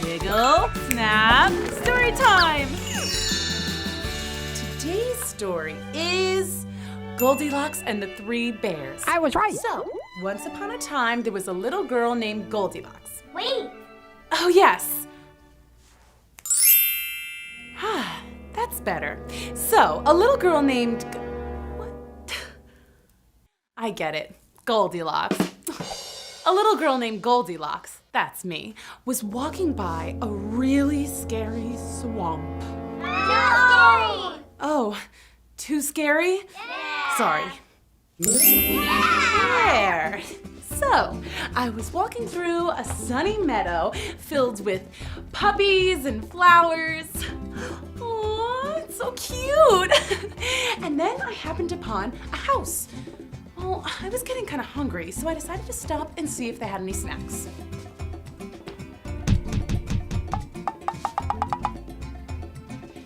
Jiggle, snap, story time! Today's story is Goldilocks and the Three Bears. I was right. So, once upon a time, there was a little girl named Goldilocks. Wait. Oh, yes. That's better. So, a little girl named... What? I get it. Goldilocks. A little girl named Goldilocks, that's me, was walking by a really scary swamp. No! Oh, too scary? Yeah. Sorry. Yeah. There. So, I was walking through a sunny meadow filled with puppies and flowers. Oh, it's so cute. And then I happened upon a house. Well, I was getting kind of hungry, so I decided to stop and see if they had any snacks.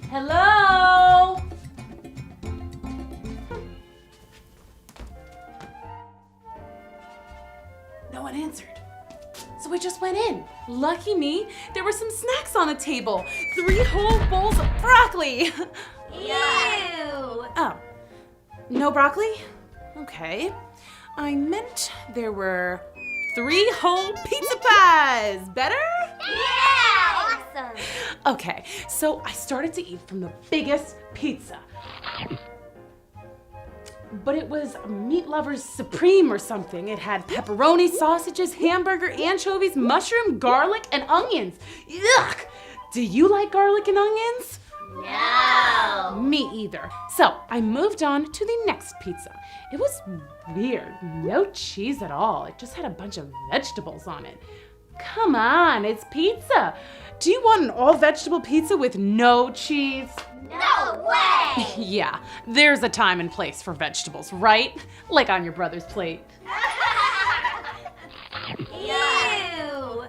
Hello? No one answered. So I just went in. Lucky me, there were some snacks on the table. 3 whole bowls of broccoli. Ew. Oh, no broccoli? Okay. I meant there were 3 whole pizza pies. Better? Yeah! Awesome. Okay, so I started to eat from the biggest pizza. But it was Meat Lovers Supreme or something. It had pepperoni, sausages, hamburger, anchovies, mushroom, garlic, and onions. Yuck! Do you like garlic and onions? No. Me either. So I moved on to the next pizza. It was weird. No cheese at all. It just had a bunch of vegetables on it. Come on, it's pizza. Do you want an all-vegetable pizza with no cheese? No way. Yeah, there's a time and place for vegetables, right? Like on your brother's plate. Ew.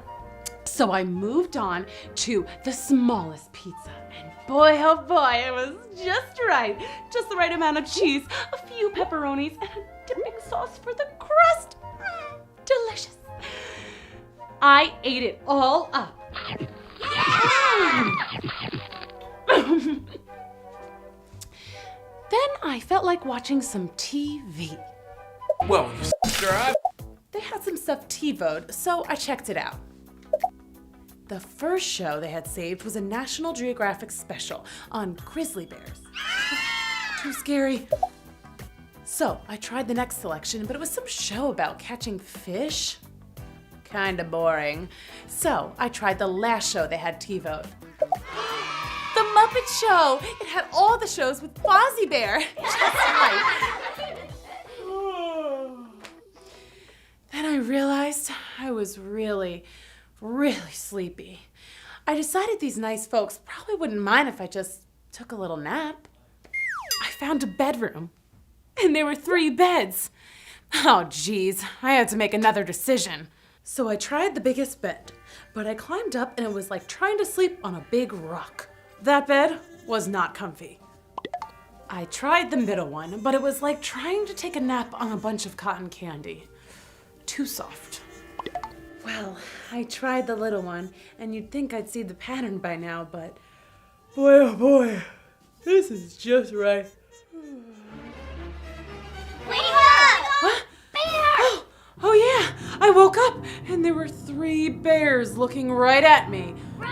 So I moved on to the smallest pizza. And boy, oh boy, it was just right. Just the right amount of cheese, a few pepperonis, and a dipping sauce for the crust. Delicious. I ate it all up. Then I felt like watching some TV. Well, you subscribe. They had some stuff TiVo'd, so I checked it out. The first show they had saved was a National Geographic special on grizzly bears. Too scary. So I tried the next selection, but it was some show about catching fish. Kinda boring. So I tried the last show they had TiVo'd. The Muppet Show! It had all the shows with Fozzie Bear. Just right. Then I realized I was really sleepy. I decided these nice folks probably wouldn't mind if I just took a little nap. I found a bedroom, and there were 3 beds. Oh geez, I had to make another decision. So I tried the biggest bed, but I climbed up and it was like trying to sleep on a big rock. That bed was not comfy. I tried the middle one, but it was like trying to take a nap on a bunch of cotton candy. Too soft. Well, I tried the little one, and you'd think I'd see the pattern by now, but boy, oh boy, this is just right. Wake up! Huh? Bear! Oh yeah, I woke up, and there were 3 bears looking right at me. Run!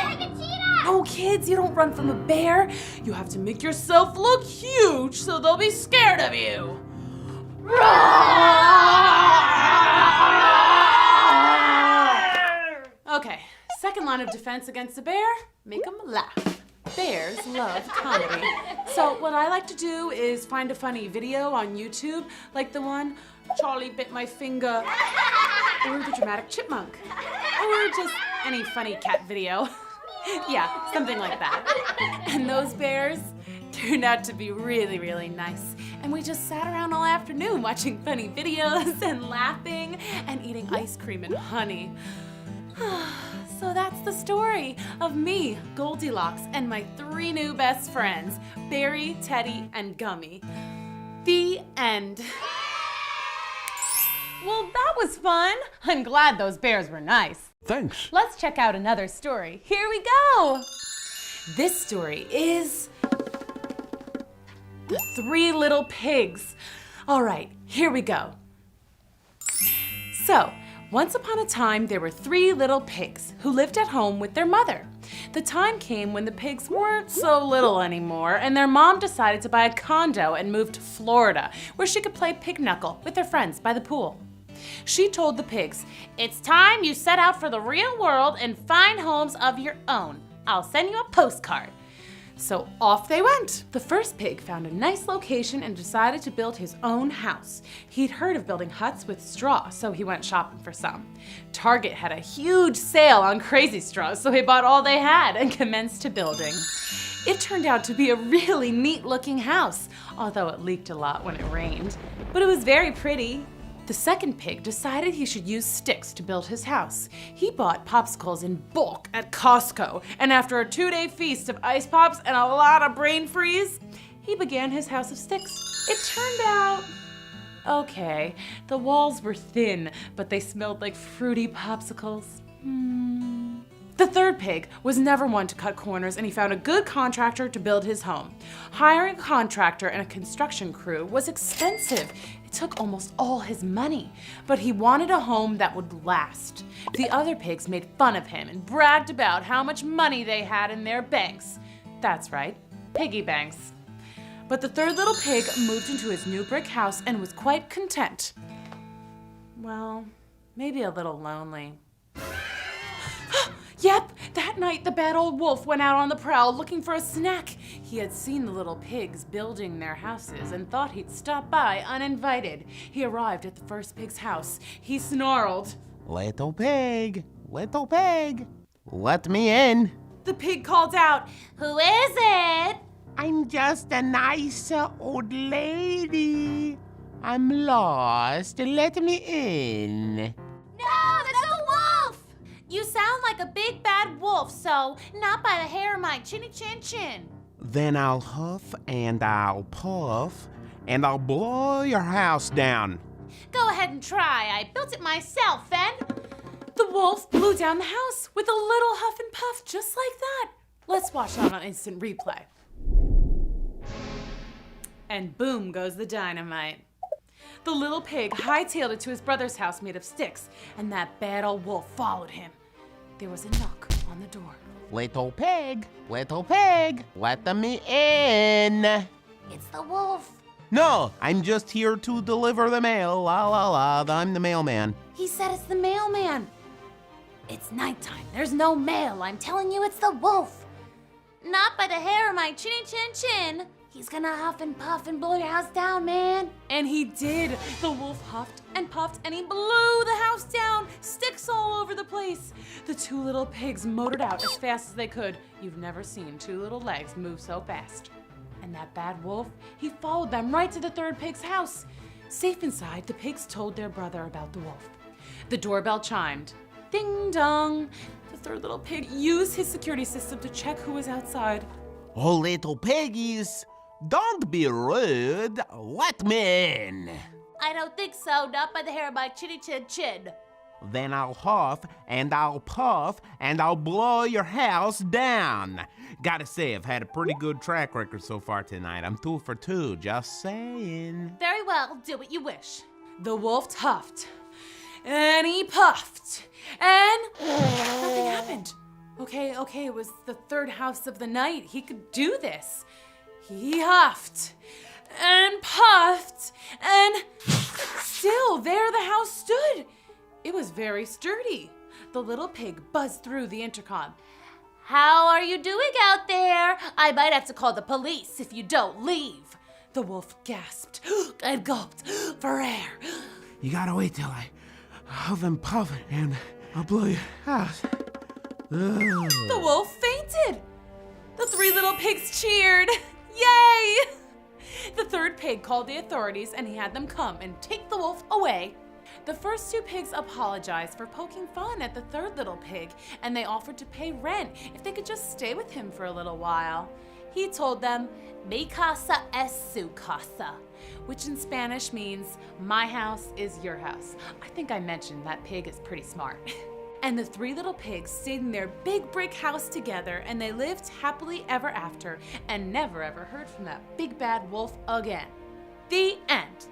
Like a cheetah! Oh kids, you don't run from a bear. You have to make yourself look huge so they'll be scared of you. Okay, second line of defense against a bear, make them laugh. Bears love comedy. So what I like to do is find a funny video on YouTube, like the one, Charlie bit my finger, or the dramatic chipmunk, or just any funny cat video. Yeah, something like that. And those bears turned out to be really nice. And we just sat around all afternoon watching funny videos and laughing and eating ice cream and honey. So that's the story of me, Goldilocks, and my 3 new best friends, Berry, Teddy, and Gummy. The end. Well, that was fun. I'm glad those bears were nice. Thanks. Let's check out another story. Here we go. This story is The Three Little Pigs. All right, here we go. So, once upon a time, there were three little pigs who lived at home with their mother. The time came when the pigs weren't so little anymore, and their mom decided to buy a condo and move to Florida, where she could play pig knuckle with her friends by the pool. She told the pigs, "It's time you set out for the real world and find homes of your own. I'll send you a postcard." So off they went. The first pig found a nice location and decided to build his own house. He'd heard of building huts with straw, so he went shopping for some. Target had a huge sale on crazy straws, so he bought all they had and commenced to building. It turned out to be a really neat looking house, although it leaked a lot when it rained. But it was very pretty. The second pig decided he should use sticks to build his house. He bought popsicles in bulk at Costco, and after a 2-day feast of ice pops and a lot of brain freeze, he began his house of sticks. It turned out okay. The walls were thin, but they smelled like fruity popsicles. The third pig was never one to cut corners, and he found a good contractor to build his home. Hiring a contractor and a construction crew was expensive. It took almost all his money, but he wanted a home that would last. The other pigs made fun of him and bragged about how much money they had in their banks. That's right, piggy banks. But the third little pig moved into his new brick house and was quite content. Well, maybe a little lonely. Yep, that night the bad old wolf went out on the prowl looking for a snack. He had seen the little pigs building their houses and thought he'd stop by uninvited. He arrived at the first pig's house. He snarled, Little pig, let me in. The pig called out, Who is it? I'm just a nice old lady. I'm lost. Let me in. No, that's a wolf! You sound like a big bad wolf, so not by the hair of my chinny chin chin. Then I'll huff and I'll puff and I'll blow your house down. Go ahead and try. I built it myself, then. The wolf blew down the house with a little huff and puff just like that. Let's watch that on instant replay. And boom goes the dynamite. The little pig hightailed it to his brother's house made of sticks, and that bad old wolf followed him. There was a knock on the door. Little pig, let me in. It's the wolf. No, I'm just here to deliver the mail. La la la, I'm the mailman. He said it's the mailman. It's nighttime. There's no mail. I'm telling you, it's the wolf. Not by the hair of my chinny chin chin. He's gonna huff and puff and blow your house down, man. And he did. The wolf huffed and puffed and he blew the house down, sticks all over the place. The two little pigs motored out as fast as they could. You've never seen two little legs move so fast. And that bad wolf, he followed them right to the third pig's house. Safe inside, the pigs told their brother about the wolf. The doorbell chimed. Ding dong. The third little pig used his security system to check who was outside. Oh, little piggies, don't be rude. Let me in. I don't think so. Not by the hair of my chinny chin chin. Then I'll huff and I'll puff and I'll blow your house down. Gotta say, I've had a pretty good track record so far tonight. I'm 2 for 2, just saying. Very well. Do what you wish. The wolf huffed, and he puffed, and nothing happened. Okay, it was the third house of the night. He could do this. He huffed, and puffed, and still there the house stood. It was very sturdy. The little pig buzzed through the intercom. How are you doing out there? I might have to call the police if you don't leave. The wolf gasped and gulped for air. You gotta wait till I huff and puff and I'll blow your house. The wolf fainted. The three little pigs cheered. Yay! The third pig called the authorities and he had them come and take the wolf away. The first two pigs apologized for poking fun at the third little pig, and they offered to pay rent if they could just stay with him for a little while. He told them, Mi casa es su casa, which in Spanish means, my house is your house. I think I mentioned that pig is pretty smart. And the three little pigs stayed in their big brick house together, and they lived happily ever after and never ever heard from that big bad wolf again. The end.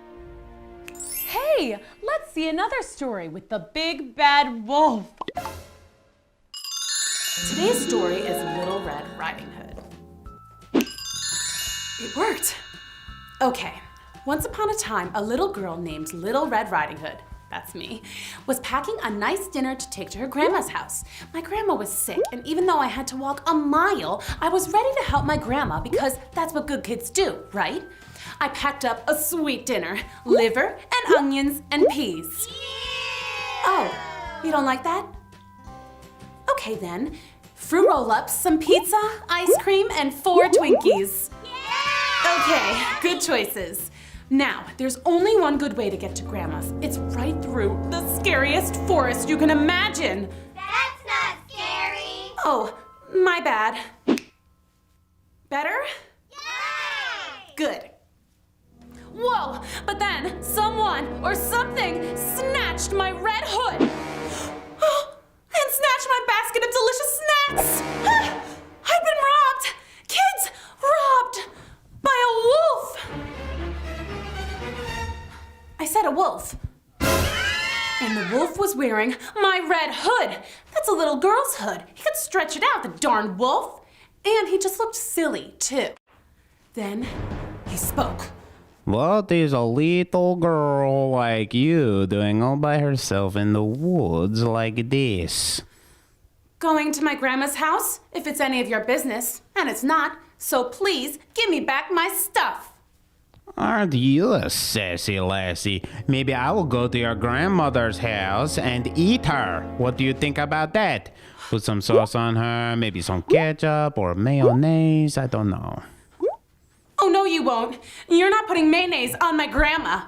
Hey, let's see another story with the big bad wolf. Today's story is Little Red Riding Hood. It worked. Okay, once upon a time, a little girl named Little Red Riding Hood, that's me, was packing a nice dinner to take to her grandma's house. My grandma was sick, and even though I had to walk a mile, I was ready to help my grandma because that's what good kids do, right? I packed up a sweet dinner, liver and onions and peas. Oh, you don't like that? Okay then, fruit roll-ups, some pizza, ice cream, and 4 Twinkies. Okay, good choices. Now, there's only one good way to get to Grandma's. It's right through the scariest forest you can imagine. That's not scary. Oh, my bad. Better? Yay! Good. Whoa, but then someone or something snatched my red hood. And snatched my basket of delicious snacks. I've been robbed. Kids, robbed by a wolf. I said a wolf. And the wolf was wearing my red hood. That's a little girl's hood. He could stretch it out, the darn wolf. And he just looked silly, too. Then he spoke. What is a little girl like you doing all by herself in the woods like this? Going to my grandma's house, if it's any of your business. And it's not, so please give me back my stuff. Aren't you a sassy lassie? Maybe I will go to your grandmother's house and eat her. What do you think about that? Put some sauce on her, maybe some ketchup or mayonnaise, I don't know. Oh, no, you won't. You're not putting mayonnaise on my grandma.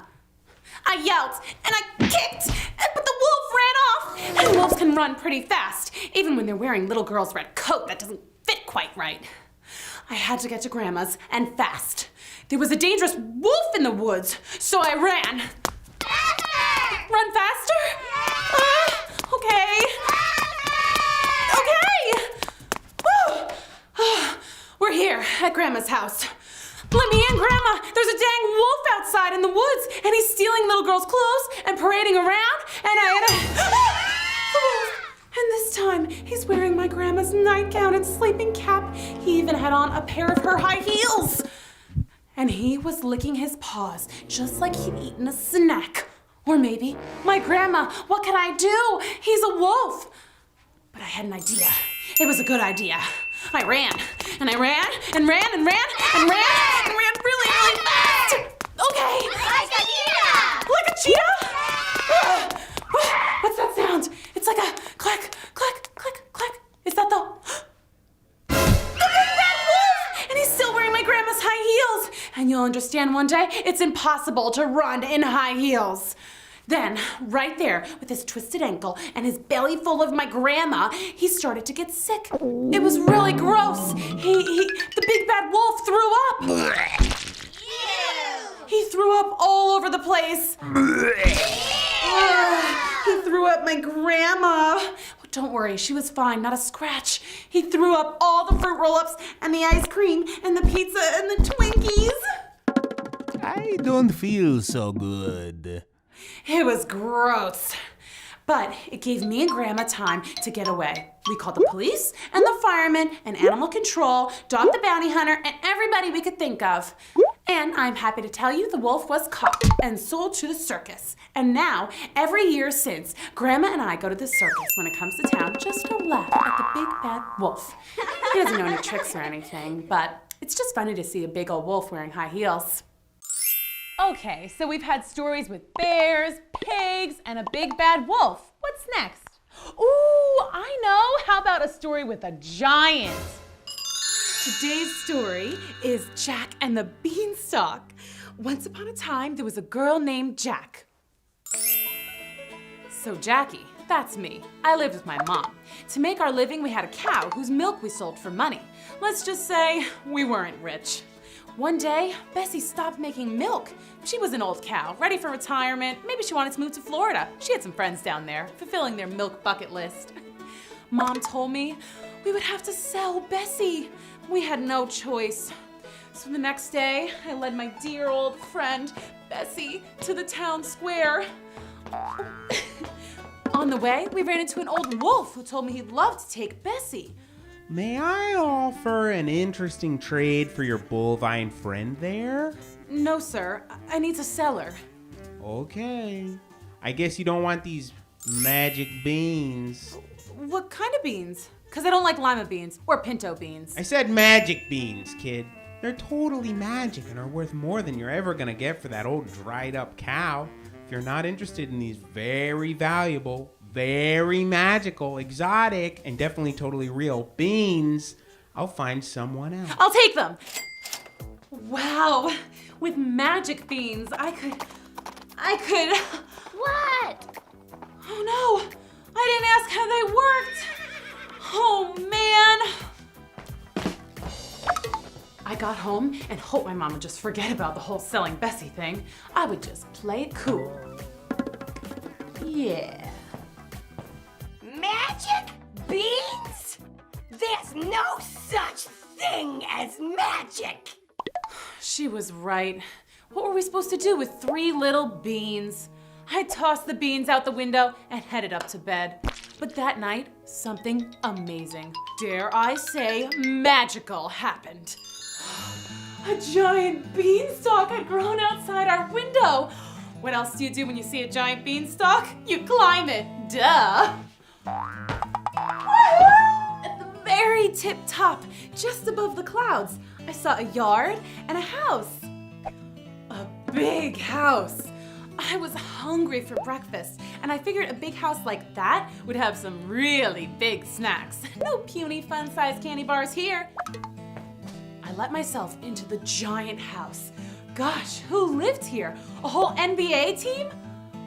I yelled, and I kicked, but the wolf ran off. And wolves can run pretty fast, even when they're wearing little girl's red coat that doesn't fit quite right. I had to get to Grandma's, and fast. There was a dangerous wolf in the woods, so I ran. Faster! Run faster? Okay. Okay! We're here at Grandma's house. Let me in, Grandma! There's a dang wolf outside in the woods, and he's stealing little girl's clothes and parading around, and the wolf! And this time, he's wearing my grandma's nightgown and sleeping cap. He even had on a pair of her high heels. And he was licking his paws, just like he'd eaten a snack. Or maybe, my grandma, what can I do? He's a wolf. But I had an idea. It was a good idea. I ran, and I ran, and ran, and ran, and ran, and ran really, really fast. Okay. Like a cheetah! Like a cheetah? What's that sound? It's like a click, click, click, click. Is that the big bad wolf? And he's still wearing my grandma's high heels. And you'll understand one day, it's impossible to run in high heels. Then, right there, with his twisted ankle and his belly full of my grandma, he started to get sick. It was really gross. The big bad wolf threw up. He threw up all over the place. He threw up my grandma. Oh, don't worry, she was fine, not a scratch. He threw up all the fruit roll-ups and the ice cream and the pizza and the Twinkies. I don't feel so good. It was gross. But it gave me and Grandma time to get away. We called the police and the firemen and animal control, Dog the bounty hunter, and everybody we could think of. And I'm happy to tell you the wolf was caught and sold to the circus. And now, every year since, Grandma and I go to the circus when it comes to town just to laugh at the big bad wolf. He doesn't know any tricks or anything, but it's just funny to see a big old wolf wearing high heels. Okay, so we've had stories with bears, pigs, and a big bad wolf. What's next? Ooh, I know. How about a story with a giant? Today's story is Jack and the Beanstalk. Once upon a time, there was a girl named Jack. So Jackie, that's me. I lived with my mom. To make our living, we had a cow whose milk we sold for money. Let's just say we weren't rich. One day, Bessie stopped making milk. She was an old cow, ready for retirement. Maybe she wanted to move to Florida. She had some friends down there, fulfilling their milk bucket list. Mom told me we would have to sell Bessie. We had no choice. So the next day, I led my dear old friend, Bessie, to the town square. On the way, we ran into an old wolf who told me he'd love to take Bessie. May I offer an interesting trade for your bovine friend there? No, sir. I need to sell her. Okay. I guess you don't want these magic beans. What kind of beans? Because I don't like lima beans or pinto beans. I said magic beans, kid. They're totally magic and are worth more than you're ever gonna get for that old dried up cow. If you're not interested in these very valuable, very magical, exotic, and definitely totally real beans, I'll find someone else. I'll take them. Wow, with magic beans, I could. What? Oh no, I didn't ask how they worked. Oh man. I got home and hoped my mom would just forget about the whole selling Bessie thing. I would just play it cool. Yeah. Magic beans? There's no such thing as magic. She was right. What were we supposed to do with 3 little beans? I tossed the beans out the window and headed up to bed. But that night, something amazing, dare I say magical, happened. A giant beanstalk had grown outside our window. What else do you do when you see a giant beanstalk? You climb it, duh. At the very tip top, just above the clouds, I saw a yard and a house. A big house. I was hungry for breakfast, and I figured a big house like that would have some really big snacks. No puny fun-sized candy bars here. I let myself into the giant house. Gosh, who lived here? A whole NBA team?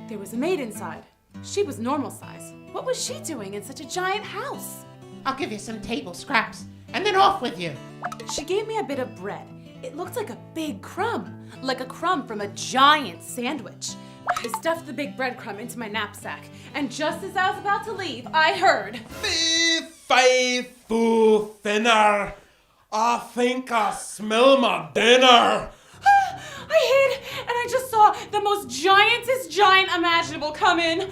There was a maid inside. She was normal size. What was she doing in such a giant house? I'll give you some table scraps, and then off with you. She gave me a bit of bread. It looked like a big crumb, like a crumb from a giant sandwich. I stuffed the big breadcrumb into my knapsack, and just as I was about to leave, I heard, Faithful thinner. I think I smell my dinner. I hid, and I just saw the most giantest giant imaginable come in.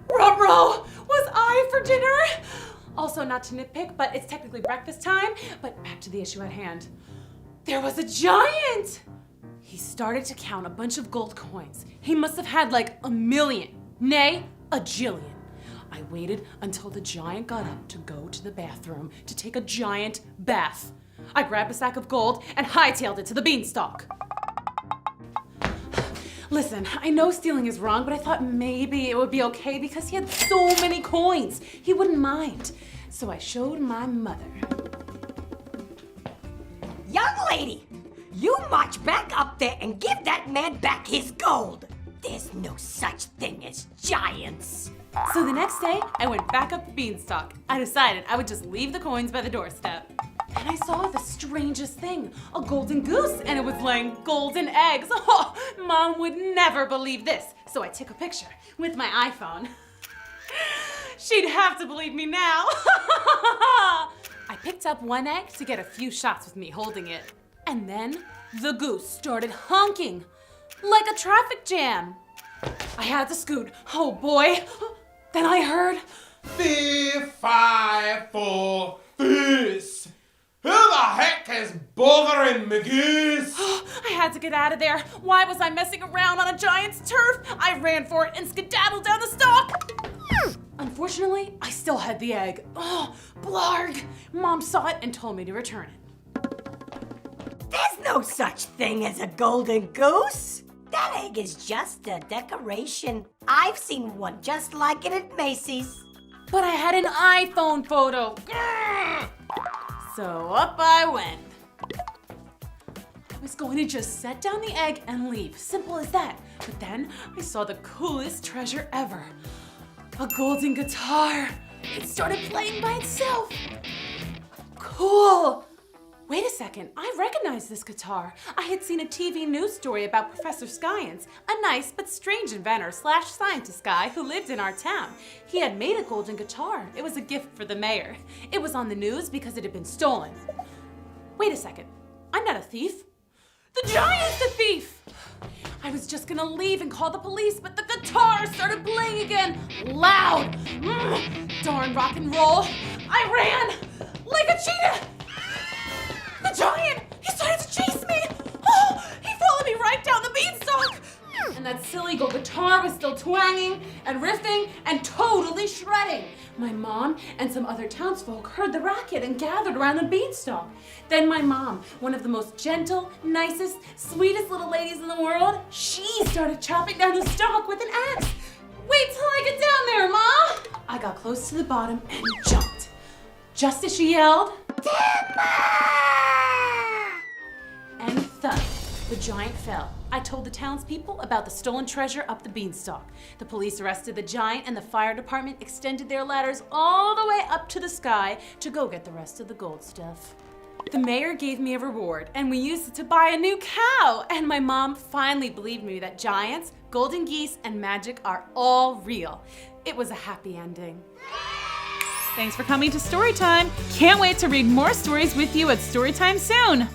Ruh-roh, was I for dinner? Also, not to nitpick, but it's technically breakfast time. But back to the issue at hand. There was a giant! He started to count a bunch of gold coins. He must have had like 1,000,000, nay, a jillion. I waited until the giant got up to go to the bathroom to take a giant bath. I grabbed a sack of gold and hightailed it to the beanstalk. Listen, I know stealing is wrong, but I thought maybe it would be okay because he had so many coins. He wouldn't mind. So I showed my mother. Young lady, you march back up there and give that man back his gold. There's no such thing as giants. So the next day, I went back up the beanstalk. I decided I would just leave the coins by the doorstep. And I saw the strangest thing, a golden goose, and it was laying golden eggs. Oh, Mom would never believe this. So I took a picture with my iPhone. She'd have to believe me now. I picked up one egg to get a few shots with me holding it. And then the goose started honking like a traffic jam. I had to scoot. Oh boy. Then I heard, Fee-fi-fo fish. Who the heck is bothering me goose? I had to get out of there. Why was I messing around on a giant's turf? I ran for it and skedaddled down the stalk. Unfortunately, I still had the egg. Oh, blarg. Mom saw it and told me to return it. There's no such thing as a golden goose. That egg is just a decoration. I've seen one just like it at Macy's. But I had an iPhone photo. So up I went. I was going to just set down the egg and leave. Simple as that. But then I saw the coolest treasure ever. A golden guitar. It started playing by itself. Cool. Wait a second, I recognize this guitar. I had seen a TV news story about Professor Science, a nice but strange inventor / scientist guy who lived in our town. He had made a golden guitar. It was a gift for the mayor. It was on the news because it had been stolen. Wait a second, I'm not a thief. The giant's the thief! I was just gonna leave and call the police, but the guitar started playing again, loud. Darn rock and roll. I ran like a cheetah. The giant, he started to chase me. Oh, he followed me right down the beanstalk. And that silly gold guitar was still twanging and riffing and totally shredding. My mom and some other townsfolk heard the racket and gathered around the beanstalk. Then my mom, one of the most gentle, nicest, sweetest little ladies in the world, she started chopping down the stalk with an axe. Wait till I get down there, Ma! I got close to the bottom and jumped. Just as she yelled, and thud, the giant fell. I told the townspeople about the stolen treasure up the beanstalk. The police arrested the giant and the fire department extended their ladders all the way up to the sky to go get the rest of the gold stuff. The mayor gave me a reward and we used it to buy a new cow. And my mom finally believed me that giants, golden geese, and magic are all real. It was a happy ending. Thanks for coming to Storytime. Can't wait to read more stories with you at Storytime soon.